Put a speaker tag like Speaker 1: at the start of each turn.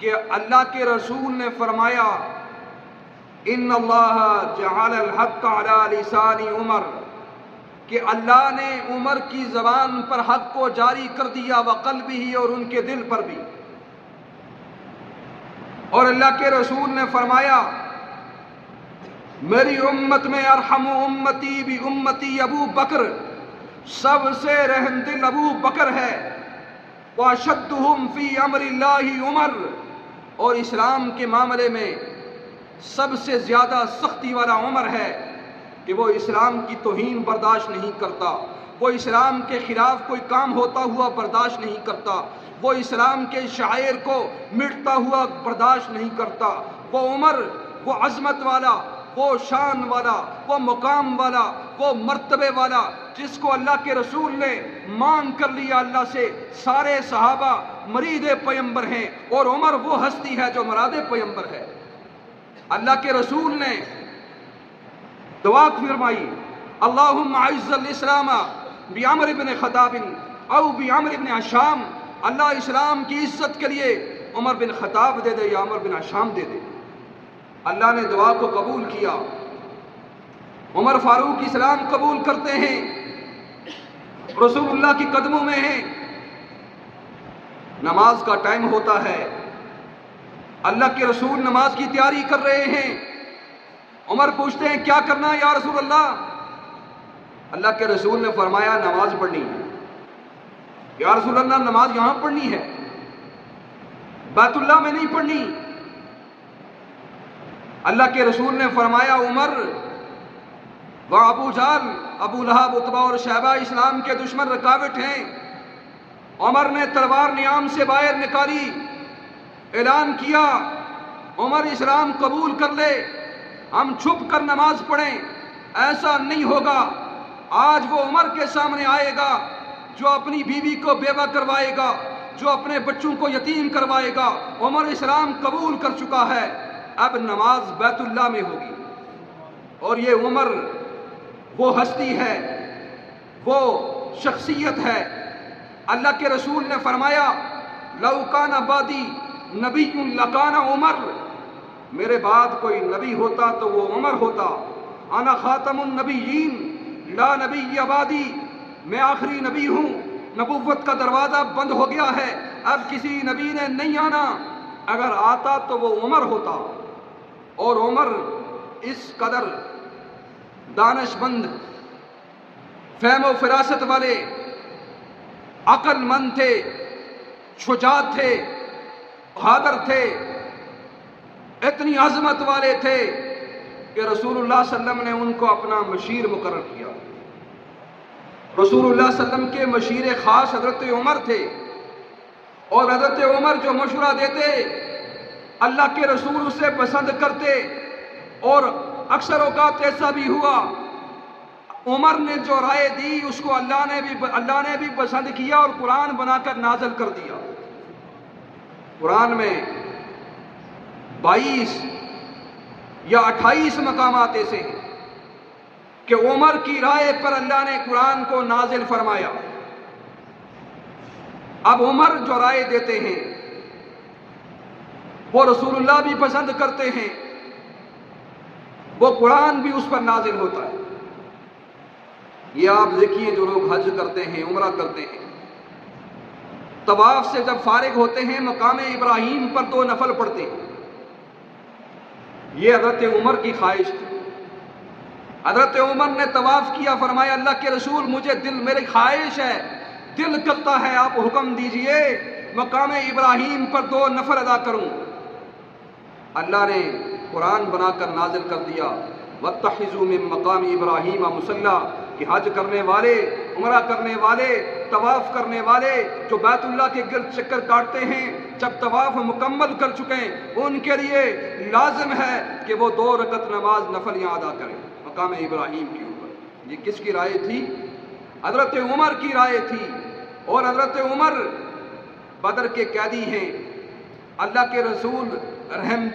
Speaker 1: کہ اللہ کے رسول نے فرمایا ان اللہ جعل الحق علی لسان عمر، کہ اللہ نے عمر کی زبان پر حق کو جاری کر دیا، وقلبہ، اور ان کے دل پر بھی۔ اور اللہ کے رسول نے فرمایا میری امت میں ارحم امتی بھی امتی ابو بکر، سب سے رحم دل ابو بکر ہے، واشدہم فی امر اللہ عمر، اور اسلام کے معاملے میں سب سے زیادہ سختی والا عمر ہے، کہ وہ اسلام کی توہین برداشت نہیں کرتا، وہ اسلام کے خلاف کوئی کام ہوتا ہوا برداشت نہیں کرتا، وہ اسلام کے شعائر کو مٹتا ہوا برداشت نہیں کرتا۔ وہ عمر، وہ عظمت والا، وہ شان والا، وہ مقام والا، وہ مرتبے والا، جس کو اللہ کے رسول نے مانگ کر لیا اللہ سے۔ سارے صحابہ مرید پیغمبر ہیں، اور عمر وہ ہستی ہے جو مراد پیغمبر ہے۔ اللہ کے رسول نے دعا فرمائی اللہم اعز الاسلام بعمر بن خطاب او بعمر بن عشام، اللہ اسلام کی عزت کے لیے عمر بن خطاب دے دے یا عمر بن عشام دے دے۔ اللہ نے دعا کو قبول کیا۔ عمر فاروق اسلام قبول کرتے ہیں، رسول اللہ کی قدموں میں ہیں۔ نماز کا ٹائم ہوتا ہے، اللہ کے رسول نماز کی تیاری کر رہے ہیں۔ عمر پوچھتے ہیں کیا کرنا ہے یا رسول اللہ؟ اللہ کے رسول نے فرمایا نماز پڑھنی ہے۔ یا رسول اللہ نماز یہاں پڑھنی ہے، بیت اللہ میں نہیں پڑھنی۔ اللہ کے رسول نے فرمایا عمر و ابو جہل، ابو لہب، عتبہ اور شیبہ اسلام کے دشمن رکاوٹ ہیں۔ عمر نے تلوار نیام سے باہر نکالی، اعلان کیا عمر اسلام قبول کر لے، ہم چھپ کر نماز پڑھیں۔ ایسا نہیں ہوگا، آج وہ عمر کے سامنے آئے گا جو اپنی بیوی کو بیوہ کروائے گا، جو اپنے بچوں کو یتیم کروائے گا۔ عمر اسلام قبول کر چکا ہے، اب نماز بیت اللہ میں ہوگی۔ اور یہ عمر وہ ہستی ہے، وہ شخصیت ہے۔ اللہ کے رسول نے فرمایا لو کان بعدی نبی لکان عمر، میرے بعد کوئی نبی ہوتا تو وہ عمر ہوتا۔ انا خاتم النبیین لا نبی بعدی، میں آخری نبی ہوں، نبوت کا دروازہ بند ہو گیا ہے، اب کسی نبی نے نہیں آنا، اگر آتا تو وہ عمر ہوتا۔ اور عمر اس قدر دانش مند، فہم و فراست والے، عقل مند تھے، شجاع تھے، بہادر تھے، اتنی عظمت والے تھے کہ رسول اللہ صلی اللہ علیہ وسلم نے ان کو اپنا مشیر مقرر کیا۔ رسول اللہ صلی اللہ علیہ وسلم کے مشیر خاص حضرت عمر تھے، اور حضرت عمر جو مشورہ دیتے اللہ کے رسول اسے پسند کرتے۔ اور اکثر اوقات ایسا بھی ہوا عمر نے جو رائے دی اس کو اللہ نے بھی پسند کیا اور قرآن بنا کر نازل کر دیا۔ قرآن میں 22 یا 28 مقامات ایسے ہیں کہ عمر کی رائے پر اللہ نے قرآن کو نازل فرمایا۔ اب عمر جو رائے دیتے ہیں وہ رسول اللہ بھی پسند کرتے ہیں، وہ قرآن بھی اس پر نازل ہوتا ہے۔ یہ آپ دیکھیے جو لوگ حج کرتے ہیں، عمرہ کرتے ہیں، طواف سے جب فارغ ہوتے ہیں مقام ابراہیم پر 2 نفل پڑھتے ہیں۔ یہ حضرت عمر کی خواہش تھی۔ حضرت عمر نے طواف کیا، فرمایا اللہ کے رسول مجھے میری خواہش ہے، دل کرتا ہے، آپ حکم دیجئے مقام ابراہیم پر 2 نفل ادا کروں۔ اللہ نے قرآن بنا کر نازل کر دیا وَاتَّخِذُوا مِن مَّقَامِ إِبْرَاهِيمَ مُصَلًّى، کہ حج کرنے والے، عمرہ کرنے والے، طواف کرنے والے جو بیت اللہ کے گرد چکر کاٹتے ہیں، جب طواف مکمل کر چکے ان کے لیے لازم ہے کہ وہ 2 رکعت نماز نفل یہاں ادا کریں مقام ابراہیم کے اوپر۔ یہ کس کی رائے تھی؟ حضرت عمر کی رائے تھی۔ اور حضرت عمر بدر کے قیدی ہیں، اللہ کے رسول رحم